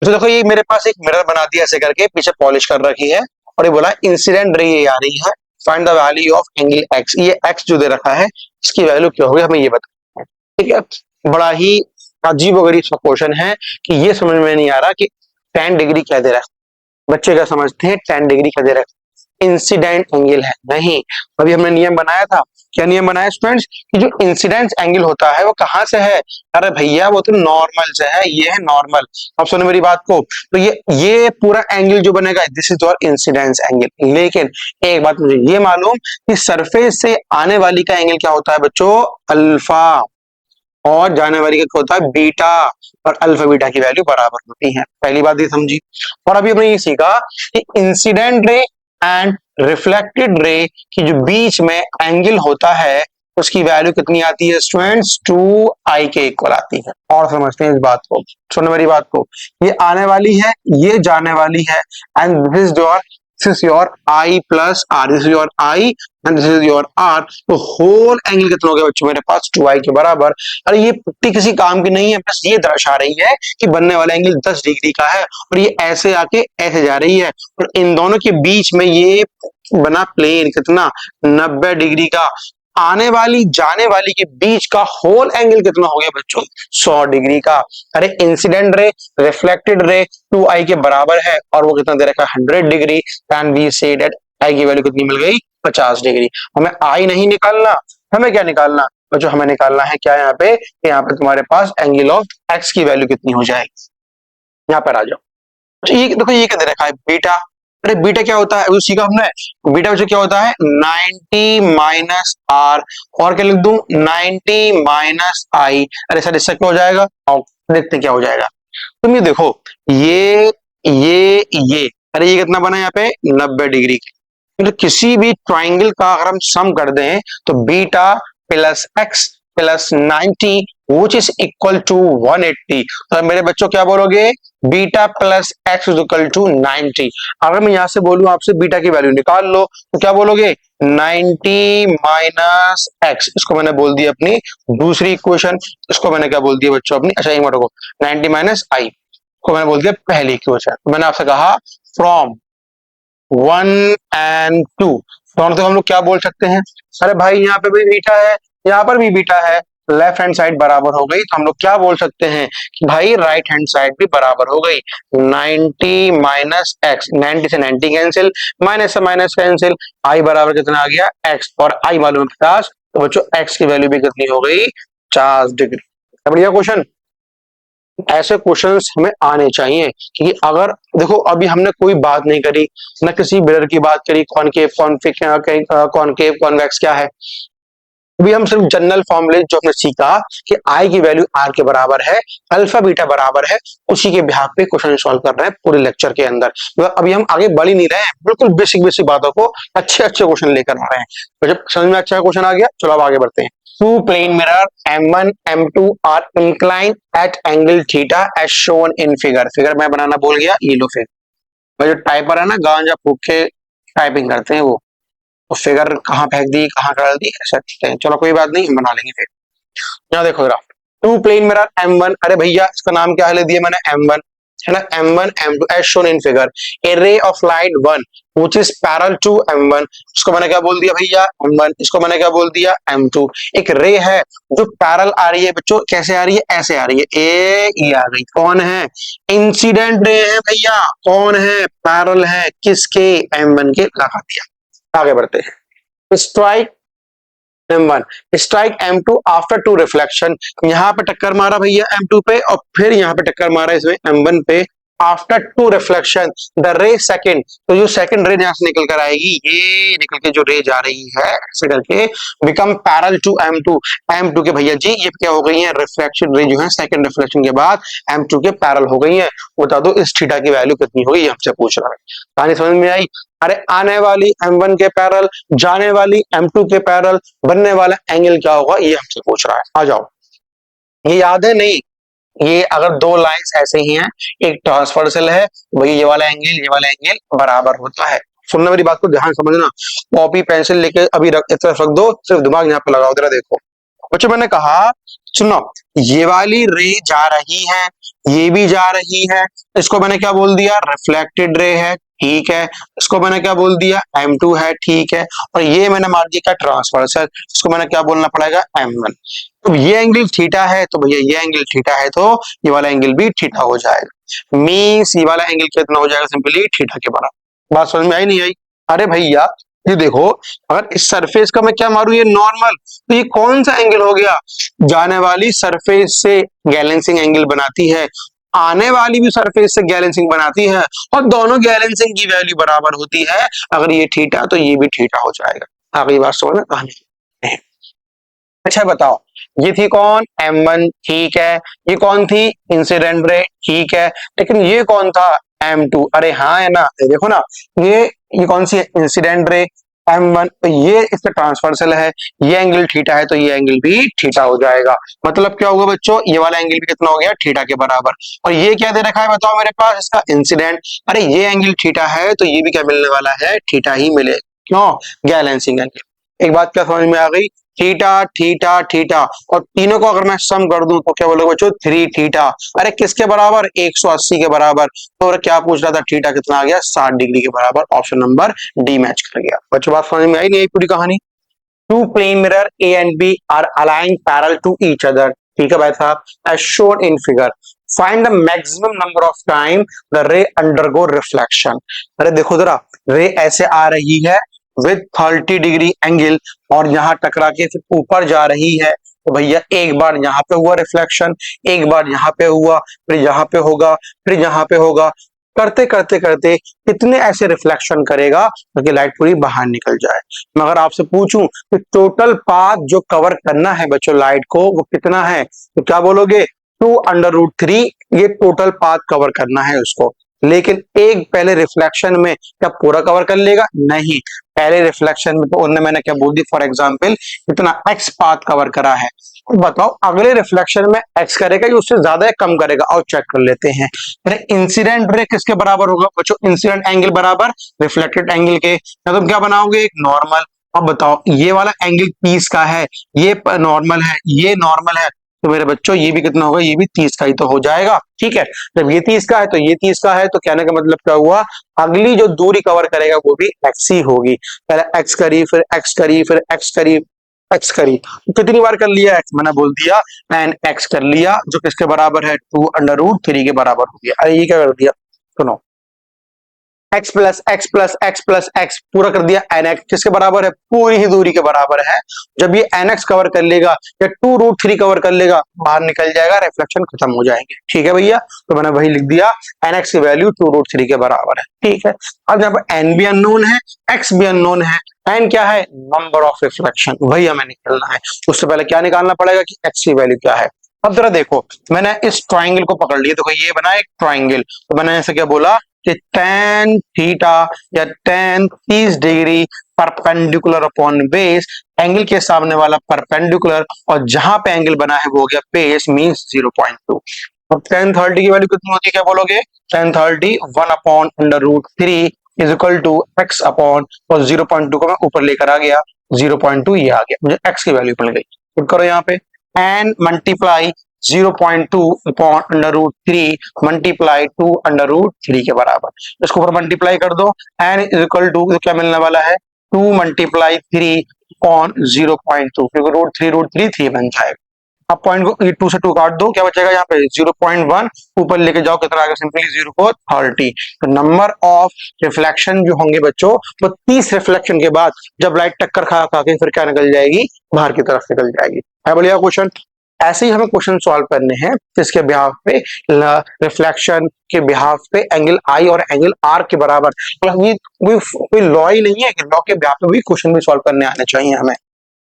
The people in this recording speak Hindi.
तो देखो ये मेरे पास एक मिरर बना दिया ऐसे करके, पीछे पॉलिश कर रखी है, और ये बोला इंसिडेंट रे ये आ रही है, find the value of angle x. ये एक्स जो दे रखा है इसकी वैल्यू क्या होगी हमें ये बताना है। ठीक है, बड़ा ही अजीबोगरीब सा क्वेश्चन है कि ये समझ में नहीं आ रहा कि 10 डिग्री क्या दे रहा है। बच्चे क्या समझते हैं 10 डिग्री क्या दे रहा है, इंसिडेंट एंगल है। नहीं, अभी हमने नियम बनाया था, क्या नियम बनाया स्टूडेंट्स, कि जो इंसिडेंट एंगल होता है वो कहां से है, अरे भैया वो तो नॉर्मल से है, ये है नॉर्मल। अब सुनो मेरी बात को, तो ये पूरा एंगल जो बनेगा this is your incidence angle. लेकिन एक बात मुझे ये मालूम कि सरफेस से आने वाली का एंगल क्या होता है बच्चों, अल्फा, और जाने वाली का क्या होता है बीटा, और अल्फा बीटा की वैल्यू बराबर होती है। पहली बात ये समझी। और अभी हमने ये सीखा कि incident ray and reflected ray की जो बीच में एंगल होता है उसकी वैल्यू कितनी आती है स्टूडेंट्स, 2i के इक्वल आती है। और समझते हैं इस बात को, सुनो मेरी बात को, ये आने वाली है, ये जाने वाली है, and this is your i plus R, this is your i and this is your r। तो होल एंगल कितना हो गया बच्चों मेरे पास, 2i के बराबर। अरे ये पुट्टी किसी काम की नहीं है, बस ये दर्शा रही है कि बनने वाला एंगल 10 डिग्री का है, और ये ऐसे आके ऐसे जा रही है, और इन दोनों के बीच में ये बना प्लेन कितना, 90 डिग्री का। आने वाली जाने वाली के बीच का होल एंगल कितना हो गया बच्चों, 100 डिग्री का। अरे incident ray reflected ray 2i के बराबर है, और वो कितना दे रखा है 100 degree, can we say that i की वैल्यू कितनी मिल गई, 50 डिग्री। हमें i नहीं निकालना, हमें क्या निकालना बच्चों, हमें निकालना है क्या, यहाँ पे तुम्हारे पास एंगल ऑफ x की वैल्यू कितनी हो जाएगी। यहाँ पर आ जाओ, तो ये देखो ये क्या दे रखा है बीटा। अरे बीटा क्या होता है, वो सीखा हमने, बीटा बच्चों क्या होता है 90 माइनस आर, और क्या लिख दूं 90 माइनस आई। अरे सर इससे क्या हो जाएगा, आओ देखते हैं क्या हो जाएगा। तुम ये देखो, ये अरे ये कितना बना यहाँ पे 90 डिग्री। तो किसी भी ट्राइंगल का अगर हम सम कर दें तो beta plus X plus 90 which is equal to 180। तो मेरे बच्चों क्या बोलोगे, beta plus X is equal to 90। अगर मैं यहां से बोलूं आपसे बीटा की वैल्यू निकाल लो तो क्या बोलोगे 90 माइनस एक्स, इसको मैंने बोल दिया अपनी दूसरी इक्वेशन, इसको मैंने क्या बोल दिया बच्चों अपनी, अच्छा ये मत रखो 90 माइनस आई को मैंने बोल दिया पहली इक्वेशन। मैंने आपसे कहा फ्रॉम 1 एंड 2 दोनों तो हम लोग क्या बोल सकते हैं, अरे भाई यहाँ पे भी बीटा है, यहाँ पर भी बीटा है, लेफ्ट हैंड साइड बराबर हो गई, तो हम लोग क्या बोल सकते हैं कि भाई राइट हैंड साइड भी बराबर हो गई। 90 माइनस एक्स, 90 से 90 कैंसिल, माइनस से माइनस कैंसिल, आई बराबर कितना आ गया एक्स, और आई मालूम है 50, तो बच्चों एक्स की वैल्यू भी कितनी हो गई 50 डिग्री। बढ़िया क्वेश्चन, ऐसे क्वेश्चंस हमें आने चाहिए कि अगर देखो अभी हमने कोई बात नहीं करी, न किसी मिरर की बात करी, कॉनकेव कॉनकेव कॉन्वेक्स क्या है, अभी हम सिर्फ जनरल फॉर्मूले जो हमने सीखा कि आई की वैल्यू आर के बराबर है, अल्फा बीटा बराबर है, उसी के बिहाफ पे क्वेश्चन सॉल्व कर रहे हैं पूरे लेक्चर के अंदर। तो अभी हम आगे बढ़ ही नहीं रहे हैं, बिल्कुल बेसिक बेसिक बातों को अच्छे अच्छे क्वेश्चन लेकर आ रहे हैं। तो जब समझ में अच्छा क्वेश्चन आ गया, चलो अब आगे बढ़ते हैं। Two plane mirror M1 M2 are inclined at angle theta as shown in figure। Figure मैं बनाना भूल गया, ये लो फिगर, जो टाइपर है ना गांजा फूक के टाइपिंग करते हैं वो, तो फिगर कहाँ फेंक दी कहाँ कर दी ऐसा, चलो कोई बात नहीं हम बना लेंगे फिर। यहाँ देखो graph, to plane mirror M1, अरे भैया इसका नाम क्या ले दिया मैंने M1 है ना, M1 M2 as shown in figure, a ray of light 1 which is parallel to M1, इसको मैंने क्या बोल दिया भैया M1, इसको मैंने क्या बोल दिया M2। एक रे है जो पैरल आ रही है बच्चों, कैसे आ रही है, ऐसे आ रही है, ये आ गई, कौन है इंसिडेंट रे है भैया, कौन है पैरल है किसके, M1 के, लगा दिया। आगे बढ़ते हैं, strike M1 strike M2 after two reflection, यहाँ पे टक्कर मारा भैया M2 पे, और फिर यहाँ पे टक्कर मारा इसमें M1 पे, आफ्टर टू रिफ्लेक्शन द रे सेकंड, तो जो सेकंड रे यहाँ से निकल कर आएगी, ये निकल के जो रे जा रही है ऐसे करके become parallel to M2, M2 के भैया जी ये क्या हो गई है, रिफ्लेक्शन रे जो है सेकंड रिफ्लेक्शन के बाद M2 के पैरल हो गई है। बता दो इस थीटा की वैल्यू कितनी होगी, हमसे पूछ रहा है, कहानी समझ में आई। अरे आने वाली M1 के पैरल, जाने वाली M2 के पैरल, बनने वाला एंगल क्या होगा ये हमसे पूछ रहा है। आ जाओ, ये याद है नहीं, ये अगर दो लाइंस ऐसे ही हैं, एक ट्रांसवर्सल है, वही ये वाला एंगल बराबर होता है। सुनना मेरी बात को ध्यान समझना, कॉपी पेंसिल लेके अभी एक तरफ रख दो, सिर्फ दिमाग यहाँ पे लगाओ, जरा देखो बच्चों मैंने कहा सुनो, ये वाली रे जा रही है, ये भी जा रही है, इसको मैंने क्या बोल दिया, रिफ्लेक्टेड रे है, ठीक है। इसको मैंने क्या बोल दिया, M2 है, ठीक है। और ये मैंने मार दिया क्या, ट्रांसवर्सल, इसको मैंने क्या बोलना पड़ेगा, M1। तो ये एंगल थीटा है तो भैया ये एंगल थीटा है तो ये वाला एंगल भी थीटा हो जाएगा। मीन्स ये वाला एंगल कितना हो जाएगा, सिंपली थीटा के बराबर। बात समझ में आई नहीं आई? अरे भैया ये देखो, अगर इस सरफेस का मैं क्या मारूं, ये नॉर्मल, तो ये कौन सा एंगल हो गया, जाने वाली सरफेस से गैलेंसिंग एंगल बनाती है, आने वाली भी सरफेस से गैलेंसिंग बनाती है, और दोनों गैलेंसिंग की वैल्यू बराबर होती है। अगर ये थीटा तो ये भी थीटा हो जाएगा। आगे बात समझ में कहानी। अच्छा बताओ, ये थी कौन, M1, ठीक है। ये कौन थी, इंसिडेंट रे, ठीक है। लेकिन ये कौन था, M2। अरे हाँ है ना, देखो ना, ये कौन सी है, इंसिडेंट रे, M1। तो ये इसका ट्रांसवर्सल है, ये एंगल थीटा है तो ये एंगल भी थीटा हो जाएगा। मतलब क्या होगा बच्चों, ये वाला एंगल भी कितना हो गया, थीटा के बराबर। और ये क्या दे रखा है बताओ मेरे पास, इसका इंसिडेंट। अरे ये एंगल थीटा है तो ये भी क्या मिलने वाला है, थीटा ही मिले, क्यों, गैलेंसिंग एंगल। एक बात क्या समझ में आ गई, थीटा थीटा थीटा, और तीनों को अगर मैं सम कर दूं तो क्या बोलोगे बच्चों, 3 थीटा। अरे किसके बराबर, 180 के बराबर। तो और क्या पूछ रहा था, थीटा कितना आ गया, 60 डिग्री के बराबर। ऑप्शन नंबर डी मैच कर गया। बच्चों बात समझ में आई नहीं आई पूरी कहानी? Two plane mirror A and B are aligned parallel to each other, ठीक है भाई साहब, as shown in figure. Find the maximum number of time the ray undergo reflection. अरे देखो जरा, रे ऐसे आ रही है विद 30 डिग्री एंगल, और यहाँ टकरा के फिर ऊपर जा रही है, तो भैया एक बार यहाँ पे हुआ रिफ्लेक्शन, एक बार यहाँ पे हुआ, फिर यहाँ पे होगा, फिर यहाँ पे होगा, करते करते करते कितने ऐसे रिफ्लेक्शन करेगा ताकि लाइट पूरी बाहर निकल जाए। मैं अगर आपसे पूछूं कि टोटल पाथ जो कवर करना है बच्चों लाइट को, वो कितना है, तो क्या बोलोगे, 2√3 ये टोटल पाथ कवर करना है उसको। लेकिन एक पहले रिफ्लेक्शन में क्या पूरा कवर कर लेगा, नहीं, पहले रिफ्लेक्शन में तो उन्होंने मैंने क्या बोल दी, फॉर एग्जांपल इतना x पाथ कवर करा है, और बताओ अगले रिफ्लेक्शन में x करेगा या उससे ज्यादा या कम करेगा, और चेक कर लेते हैं। इंसिडेंट रे किसके बराबर होगा बच्चों, इंसिडेंट एंगल बराबर रिफ्लेक्टेड एंगल के, या तुम क्या बनाओगे, एक नॉर्मल। अब बताओ ये वाला एंगल 30 का है, ये नॉर्मल है, ये नॉर्मल है, तो मेरे बच्चों ये भी कितना होगा, ये भी 30 का ही तो हो जाएगा, ठीक है। जब ये 30 का है तो ये 30 का है, तो कहने का मतलब क्या हुआ, अगली जो दूरी कवर करेगा वो भी x ही होगी। पहले x करी, फिर x करी, फिर x करी, x करी, तो कितनी बार कर लिया x, मैंने बोल दिया tan x कर लिया, जो किसके बराबर है, 2√3 के बराबर हो गया। अरे ये क्या कर दिया, सुनो, x plus X plus X plus x पूरा कर दिया, nx किसके बराबर है, पूरी ही दूरी के बराबर है। जब ये nx कवर कर लेगा या 2√3 कवर कर लेगा, बाहर निकल जाएगा, रिफ्लेक्शन खत्म हो जाएंगे, ठीक है भैया। तो मैंने वही लिख दिया, nx की वैल्यू 2√3 के बराबर है, ठीक है। अब यहाँ पर n भी अननोन है, x भी अननोन है, n क्या है, नंबर ऑफ रिफ्लेक्शन, वही हमें निकलना है। उससे पहले क्या निकालना पड़ेगा कि x की वैल्यू क्या है। अब जरा देखो, मैंने इस ट्राइंगल को पकड़ लिया, देखो ये बना एक ट्राइंगल, तो मैंने ऐसे क्या बोला कि tan थीटा या tan 30 degree perpendicular upon base, angle के सामने वाला परपेंडिकुलर, और जहां पे एंगल बना है वो हो गया बेस, मींस 0.2। अब tan 30 की वैल्यू कितनी होती है, क्या बोलोगे, tan 30 1/√3 is equal to x upon, और 0.2 को मैं ऊपर लेकर आ गया, 0.2 ये आ गया, मुझे x की वैल्यू मिल गई। पुट करो यहाँ पे, n मल्टीप्लाई 0.2 अपॉन √3 मल्टीप्लाई 2√3 के बराबर, इसको ऊपर मल्टीप्लाई कर दो, n इज इक्वल टू क्या मिलने वाला है, 2 मल्टीप्लाई 3 अपॉन 0.2, क्योंकि √3 3 बन जाएगा। अब पॉइंट को 2 से 2 काट दो, क्या बचेगा यहाँ पे 0.1, ऊपर लेके जाओ कितना आ गया, सिंपली 0 को 30। तो नंबर ऑफ रिफ्लेक्शन जो होंगे बच्चों, वो 30 रिफ्लेक्शन के बाद जब लाइट टक्कर खा के फिर क्या निकल जाएगी, बाहर की तरफ निकल जाएगी। है बढ़िया क्वेश्चन। ऐसे ही हमें क्वेश्चन सॉल्व करने हैं जिसके बिहाफ पे रिफ्लेक्शन के बिहाफ पे एंगल आई और एंगल आर के बराबर, कोई लॉ ही नहीं है कि लॉ के बिहाफ पे भी क्वेश्चन भी सॉल्व करने आने चाहिए हमें।